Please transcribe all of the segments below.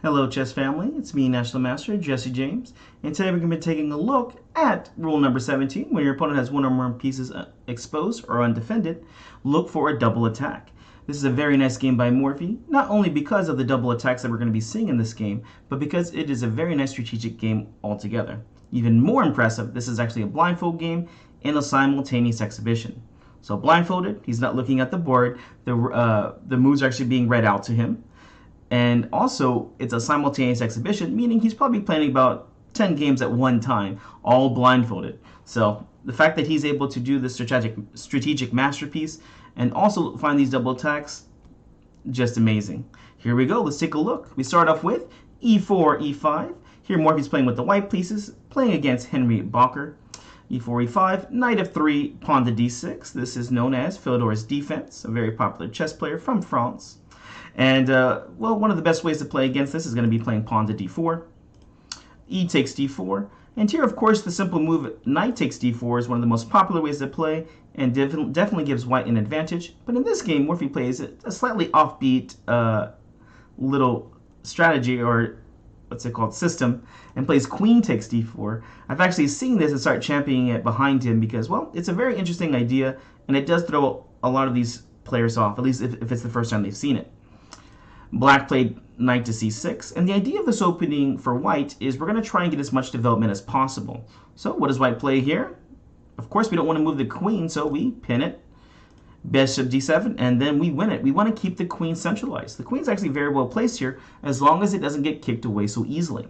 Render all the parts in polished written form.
Hello chess family, it's me National Master Jesse James, and today we're going to be taking a look at rule number 17. When your opponent has one or more pieces exposed or undefended, look for a double attack. This is a very nice game by Morphy, not only because of the double attacks that we're going to be seeing in this game, but because it is a very nice strategic game altogether. Even more impressive, this is actually a blindfold game and a simultaneous exhibition. So blindfolded, he's not looking at the board, the moves are actually being read out to him. And also, it's a simultaneous exhibition, meaning he's probably playing about 10 games at one time, all blindfolded. So the fact that he's able to do this strategic masterpiece and also find these double attacks, just amazing. Here we go. Let's take a look. We start off with e4, e5. Here Morphy's playing with the white pieces, playing against Henry Bacher. e4, e5, knight f3, pawn to d6. This is known as Fyodor's defense, a very popular chess player from France. And, well, one of the best ways to play against this is going to be playing pawn to d4. E takes d4. And here, of course, the simple move knight takes d4 is one of the most popular ways to play and definitely gives white an advantage. But in this game, Morphy plays a slightly offbeat little strategy, or what's it called, system, and plays queen takes d4. I've actually seen this and start championing it behind him because, well, it's a very interesting idea, and it does throw a lot of these players off, at least if it's the first time they've seen it. Black played knight to c6, and the idea of this opening for white is we're going to try and get as much development as possible. So what does white play here? Of course, we don't want to move the queen, so we pin it. Bishop d7, and then we win it. We want to keep the queen centralized. The queen's actually very well placed here, as long as it doesn't get kicked away so easily.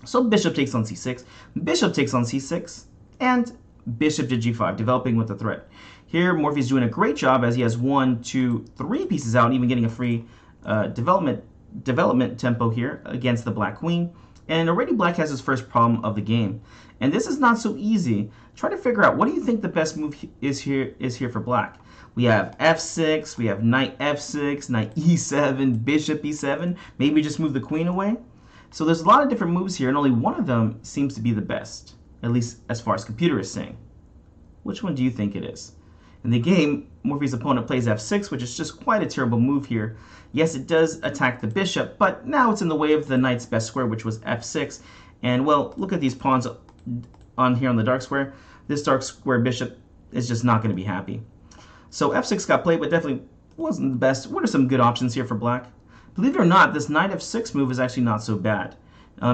So bishop takes on c6, bishop takes on c6, and bishop to g5, developing with the threat. Here, Morphy's doing a great job as he has 1, 2, 3 pieces out, even getting a free development tempo here against the black queen. And already black has his first problem of the game. And this is not so easy. Try to figure out, what do you think the best move is here for black? We have f6, we have knight f6, knight e7, bishop e7. Maybe just move the queen away. So there's a lot of different moves here, and only one of them seems to be the best, at least as far as computer is saying. Which one do you think it is? In the game, Morphy's opponent plays f6, which is just quite a terrible move here. Yes, it does attack the bishop, but now it's in the way of the knight's best square, which was f6. And, well, look at these pawns on here on the dark square. This dark square bishop is just not going to be happy. So f6 got played, but definitely wasn't the best. What are some good options here for black? Believe it or not, this knight f6 move is actually not so bad.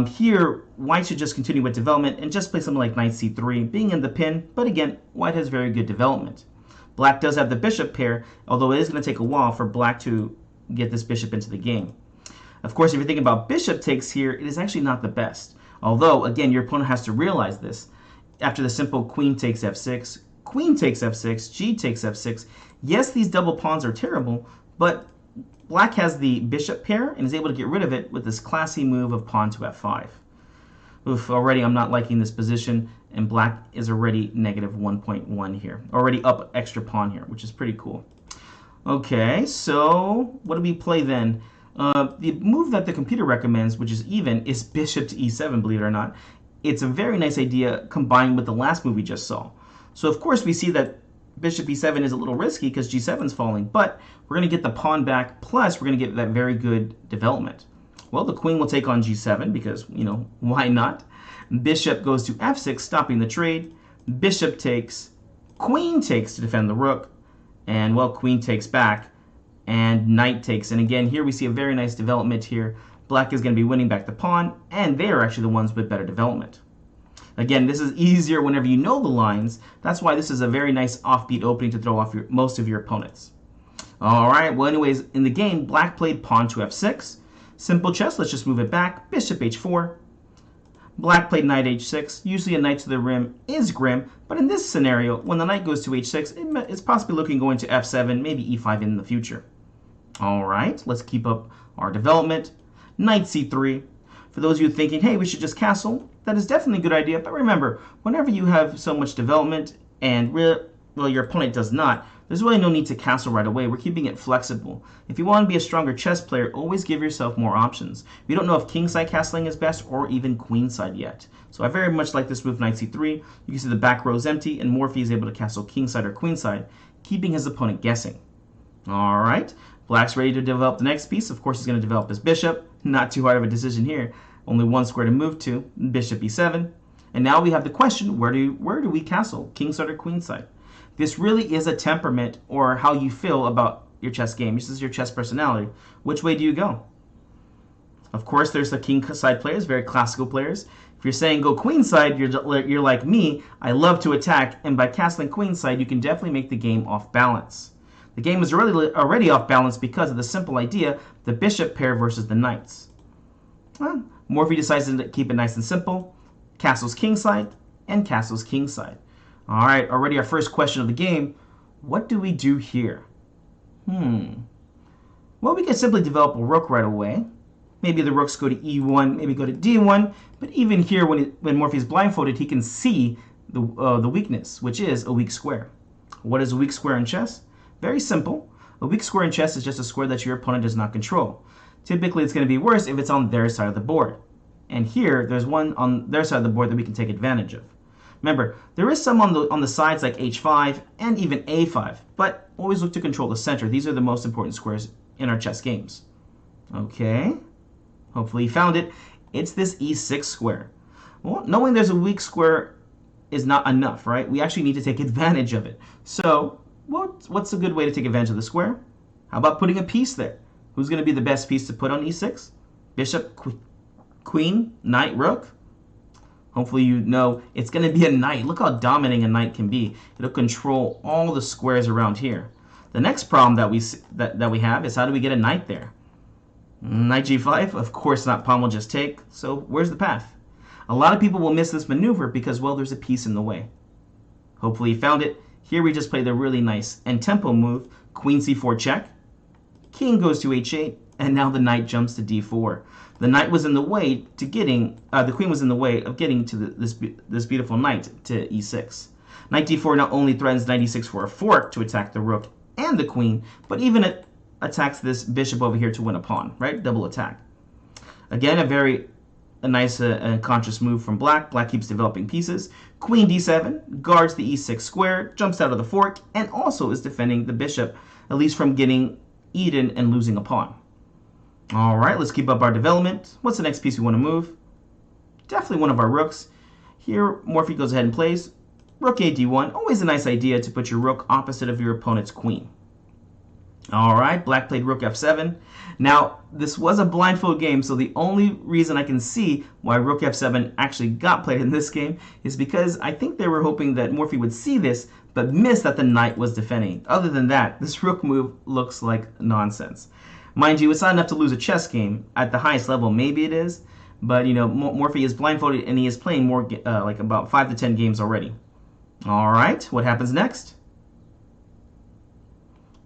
Here, white should just continue with development and just play something like knight c3, being in the pin, but again, white has very good development. Black does have the bishop pair, although it is going to take a while for black to get this bishop into the game. Of course, if you're thinking about bishop takes here, it is actually not the best. Although, again, your opponent has to realize this. After the simple queen takes f6, queen takes f6, g takes f6, yes, these double pawns are terrible, but black has the bishop pair and is able to get rid of it with this classy move of pawn to f5. Oof, already I'm not liking this position, and black is already negative 1.1 here. Already up extra pawn here, which is pretty cool. Okay, so what do we play then? The move that the computer recommends, which is even, is bishop to e7, believe it or not. It's a very nice idea combined with the last move we just saw. So of course we see that bishop e7 is a little risky because g7 is falling, but we're going to get the pawn back, plus we're going to get that very good development. Well, the queen will take on g7 because, you know, why not? Bishop goes to f6, stopping the trade. Bishop takes, queen takes to defend the rook. And, well, queen takes back, and knight takes. And again, here we see a very nice development here. Black is going to be winning back the pawn, and they are actually the ones with better development. Again, this is easier whenever you know the lines. That's why this is a very nice offbeat opening to throw off most of your opponents. All right, well, anyways, in the game, black played pawn to f6. Simple chess, let's just move it back. Bishop h4. Black played knight h6. Usually a knight to the rim is grim, but in this scenario, when the knight goes to h6, it's possibly looking going to f7, maybe e5 in the future. All right, let's keep up our development. Knight c3. For those of you thinking, hey, we should just castle, that is definitely a good idea, but remember, whenever you have so much development and, well, your opponent does not, there's really no need to castle right away. We're keeping it flexible. If you want to be a stronger chess player, always give yourself more options. We don't know if kingside castling is best or even queenside yet. So I very much like this move, knight c3. You can see the back row is empty, and Morphy is able to castle kingside or queenside, keeping his opponent guessing. All right, Black's ready to develop the next piece. Of course, he's going to develop his bishop. Not too hard of a decision here. Only one square to move to. Bishop e7. And now we have the question, where do we castle? Kingside or queenside? This really is a temperament or how you feel about your chess game. This is your chess personality. Which way do you go? Of course, there's the kingside players, very classical players. If you're saying go queenside, you're like me. I love to attack, and by castling queenside, you can definitely make the game off balance. The game is already off balance because of the simple idea, the bishop pair versus the knights. Well, Morphy decides to keep it nice and simple. Castles kingside and castles kingside. All right, already our first question of the game. What do we do here? Well, we can simply develop a rook right away. Maybe the rooks go to e1, maybe go to d1. But even here, when Morphy is blindfolded, he can see the weakness, which is a weak square. What is a weak square in chess? Very simple. A weak square in chess is just a square that your opponent does not control. Typically, it's going to be worse if it's on their side of the board. And here, there's one on their side of the board that we can take advantage of. Remember, there is some on the sides like h5 and even a5, but always look to control the center. These are the most important squares in our chess games. Okay, hopefully you found it. It's this e6 square. Well, knowing there's a weak square is not enough, right? We actually need to take advantage of it. So, what's a good way to take advantage of the square? How about putting a piece there? Who's going to be the best piece to put on e6? Bishop, queen, knight, rook? Hopefully you know it's going to be a knight. Look how dominating a knight can be. It'll control all the squares around here. The next problem that we have is how do we get a knight there? Knight g5? Of course not. Pawn will just take. So where's the path? A lot of people will miss this maneuver because, well, there's a piece in the way. Hopefully you found it. Here we just play the really nice and tempo move. Queen c4 check. King goes to h8. And now the knight jumps to d4. The knight was in the way to getting, the queen was in the way of getting to this beautiful knight to e6. Knight d4 not only threatens knight e6 for a fork to attack the rook and the queen, but even it attacks this bishop over here to win a pawn, right? Double attack. Again, a nice and conscious move from black. Black keeps developing pieces. Queen d7 guards the e6 square, jumps out of the fork, and also is defending the bishop, at least from getting eaten and losing a pawn. All right, let's keep up our development. What's the next piece we want to move? Definitely one of our rooks. Here, Morphy goes ahead and plays rook a d1. Always a nice idea to put your rook opposite of your opponent's queen. All right, black played rook f7. Now, this was a blindfold game, so the only reason I can see why rook f7 actually got played in this game is because I think they were hoping that Morphy would see this, but miss that the knight was defending. Other than that, this rook move looks like nonsense. Mind you, it's not enough to lose a chess game. At the highest level, maybe it is. But, you know, Morphy is blindfolded and he is playing more, like about 5 to 10 games already. All right, what happens next?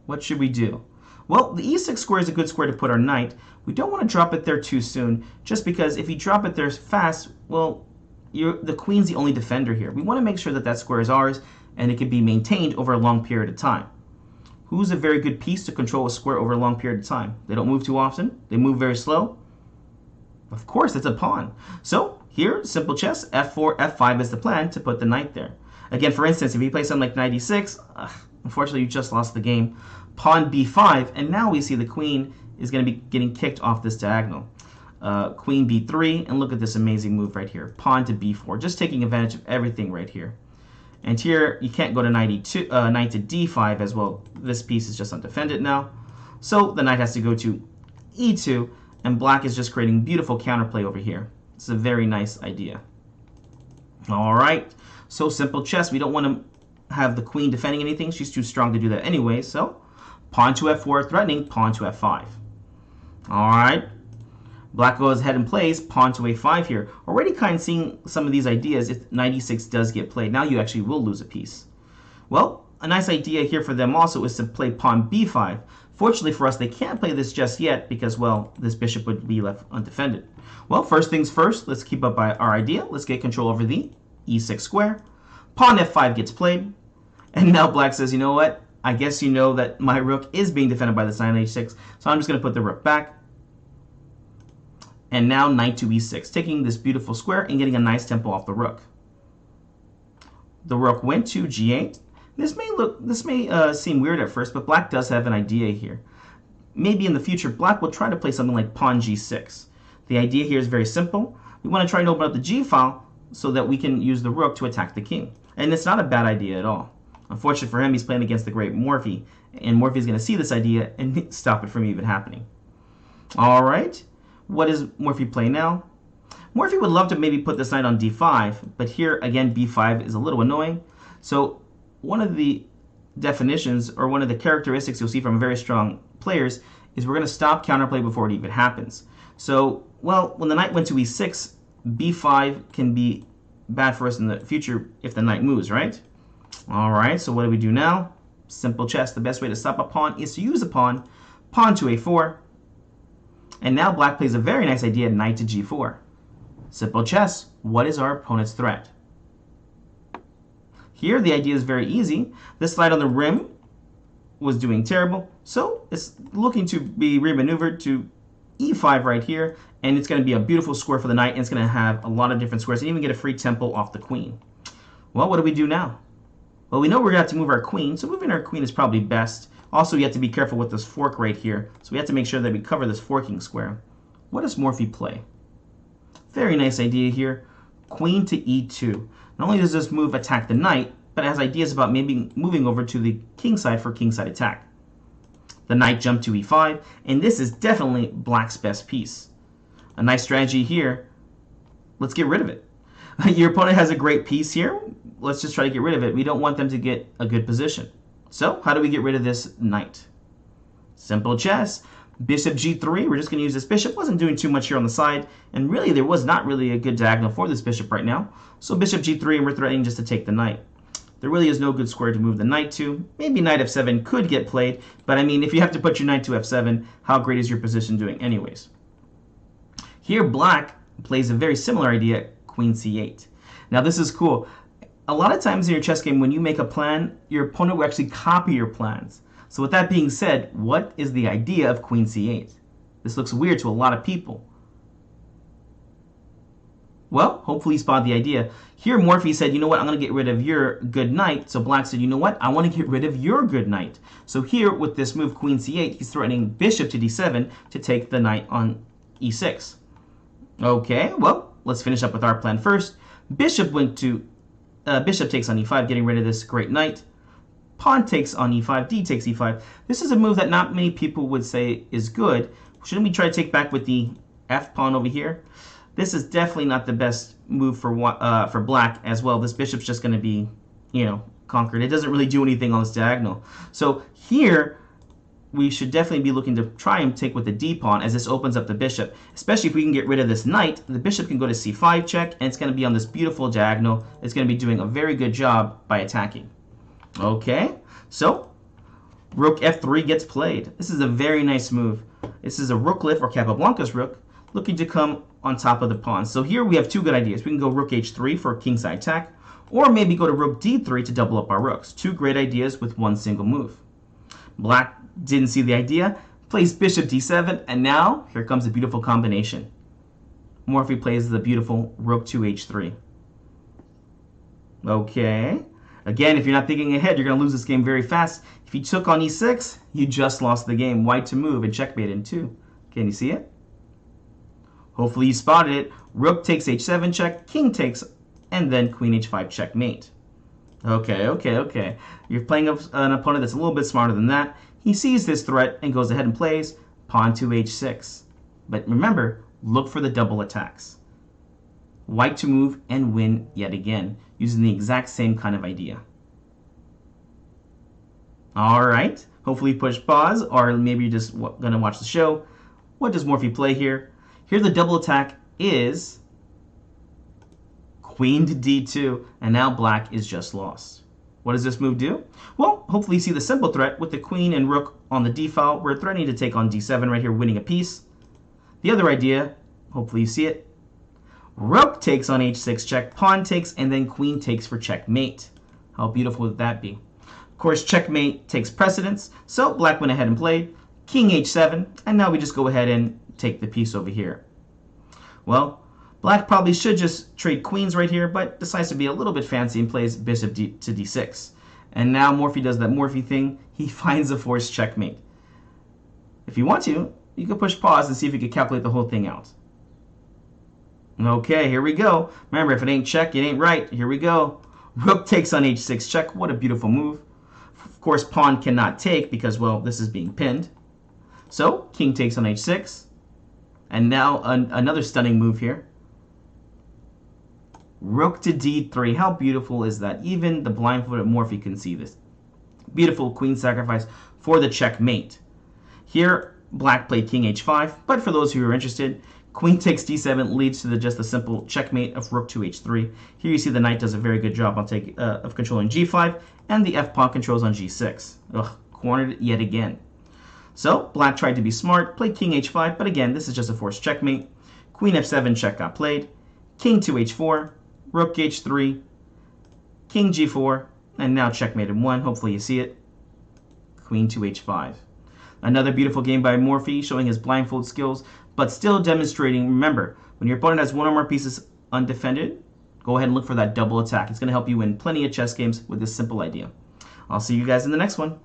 What should we do? Well, the e6 square is a good square to put our knight. We don't want to drop it there too soon, just because if you drop it there fast, well, the queen's the only defender here. We want to make sure that that square is ours and it can be maintained over a long period of time. Who's a very good piece to control a square over a long period of time? They don't move too often. They move very slow. Of course, it's a pawn. So here, simple chess, f4, f5 is the plan to put the knight there. Again, for instance, if you play something like knight e6, unfortunately you just lost the game. Pawn b5, and now we see the queen is going to be getting kicked off this diagonal. Queen b3, and look at this amazing move right here. Pawn to b4, just taking advantage of everything right here. And here, you can't go to knight to d5 as well. This piece is just undefended now. So the knight has to go to e2, and black is just creating beautiful counterplay over here. It's a very nice idea. All right, so simple chess. We don't want to have the queen defending anything. She's too strong to do that anyway. So pawn to f4, threatening pawn to f5. All right. Black goes ahead and plays pawn to a5 here. Already kind of seeing some of these ideas if knight e6 does get played. Now you actually will lose a piece. Well, a nice idea here for them also is to play pawn b5. Fortunately for us, they can't play this just yet because, well, this bishop would be left undefended. Well, first things first, let's keep up our idea. Let's get control over the e6 square. Pawn f5 gets played. And now black says, you know what? I guess you know that my rook is being defended by this knight on h6. So I'm just going to put the rook back. And now knight to e6, taking this beautiful square and getting a nice tempo off the rook. The rook went to g8. This may seem weird at first, but black does have an idea here. maybe in the future black will try to play something like pawn g6. The idea here is very simple. We want to try and open up the g file so that we can use the rook to attack the king. And it's not a bad idea at all. Unfortunately for him, he's playing against the great Morphy, and Morphy's going to see this idea and stop it from even happening. All right, what does Morphy play now? Morphy would love to maybe put this knight on d5, but here again b5 is a little annoying. So one of the definitions, or one of the characteristics you'll see from very strong players, is we're going to stop counterplay before it even happens. So, well, when the knight went to e6, b5 can be bad for us in the future if the knight moves, right? All right, so what do we do now? Simple chess. The best way to stop a pawn is to use a pawn. Pawn to a4. And now black plays a very nice idea, knight to g4. Simple chess. What is our opponent's threat? Here, the idea is very easy. This knight on the rim was doing terrible, so it's looking to be remaneuvered to e5 right here, and it's going to be a beautiful square for the knight, and it's going to have a lot of different squares, and even get a free tempo off the queen. Well, what do we do now? Well, we know we're going to have to move our queen, so moving our queen is probably best. Also, you have to be careful with this fork right here, so we have to make sure that we cover this forking square. What does Morphy play? Very nice idea here. Queen to e2. Not only does this move attack the knight, but it has ideas about maybe moving over to the king side for king side attack. The knight jumped to e5, and this is definitely black's best piece. A nice strategy here. Let's get rid of it. Your opponent has a great piece here. Let's just try to get rid of it. We don't want them to get a good position. So how do we get rid of this knight? Simple chess. Bishop g3. We're just going to use this bishop. Wasn't doing too much here on the side, and really there was not really a good diagonal for this bishop right now. So bishop g3, and we're threatening just to take the knight. There really is no good square to move the knight to. Maybe knight f7 could get played, but I mean, if you have to put your knight to f7, how great is your position doing anyways? Here, black plays a very similar idea, queen c8. Now, this is cool. A lot of times in your chess game, when you make a plan, your opponent will actually copy your plans. So with that being said, what is the idea of queen c8? This looks weird to a lot of people. Well, hopefully you spot the idea. Here, Morphy said, you know what, I'm going to get rid of your good knight. So black said, you know what, I want to get rid of your good knight. So here, with this move, queen c8, he's threatening bishop to d7 to take the knight on e6. Okay, well, let's finish up with our plan first. Bishop went to, bishop takes on e5, getting rid of this great knight. Pawn takes on e5, d takes e5. This is a move that not many people would say is good. Shouldn't we try to take back with the f pawn over here? This is definitely not the best move for black as well. This bishop's just going to be, conquered. It doesn't really do anything on this diagonal. So here, we should definitely be looking to try and take with the d pawn, as this opens up the bishop. Especially if we can get rid of this knight, the bishop can go to c5 check, and it's going to be on this beautiful diagonal. It's going to be doing a very good job by attacking. Okay, so rook f3 gets played. This is a very nice move. This is a rook lift, or Capablanca's rook, looking to come on top of the pawn. So here we have two good ideas. We can go rook h3 for a kingside attack, or maybe go to rook d3 to double up our rooks. Two great ideas with one single move. Black didn't see the idea, plays bishop d7, and now here comes a beautiful combination. Morphy plays the beautiful rook to h3. Okay. Again, if you're not thinking ahead, you're going to lose this game very fast. If you took on e6, you just lost the game. White to move and checkmate in 2. Can you see it? Hopefully you spotted it. Rook takes h7 check, king takes, and then queen h5 checkmate. Okay. You're playing an opponent that's a little bit smarter than that. He sees this threat and goes ahead and plays pawn to h6. But remember, look for the double attacks. White to move and win yet again, using the exact same kind of idea. All right, hopefully you push pause, or maybe you're just going to watch the show. What does Morphy play here? Here the double attack is queen to d2, and now black is just lost. What does this move do? Well, hopefully you see the simple threat with the queen and rook on the d file. We're threatening to take on d7 right here, winning a piece. The other idea, hopefully you see it. Rook takes on h6 check, pawn takes, and then queen takes for checkmate. How beautiful would that be? Of course, checkmate takes precedence, so black went ahead and played king h7, and now we just go ahead and take the piece over here. Well, black probably should just trade queens right here, but decides to be a little bit fancy and plays bishop to d6. And now Morphy does that Morphy thing. He finds a forced checkmate. If you want to, you can push pause and see if you can calculate the whole thing out. Okay, here we go. Remember, if it ain't check, it ain't right. Here we go. Rook takes on h6 check. What a beautiful move. Of course, pawn cannot take because, well, this is being pinned. So, king takes on h6. And now another stunning move here. Rook to d3. How beautiful is that? Even the blindfolded Morphe can see this. Beautiful queen sacrifice for the checkmate. Here, black played king h5, but for those who are interested, queen takes d7 leads to just a simple checkmate of rook to h3. Here you see the knight does a very good job on of controlling g5, and the f-pawn controls on g6. Ugh, cornered yet again. So, black tried to be smart, played king h5, but again, this is just a forced checkmate. Queen f7 check got played. King to h4, rook h3, king g4, and now checkmate in 1. Hopefully you see it. Queen to h5. Another beautiful game by Morphe, showing his blindfold skills, but still demonstrating, remember, when your opponent has one or more pieces undefended, go ahead and look for that double attack. It's going to help you win plenty of chess games with this simple idea. I'll see you guys in the next one.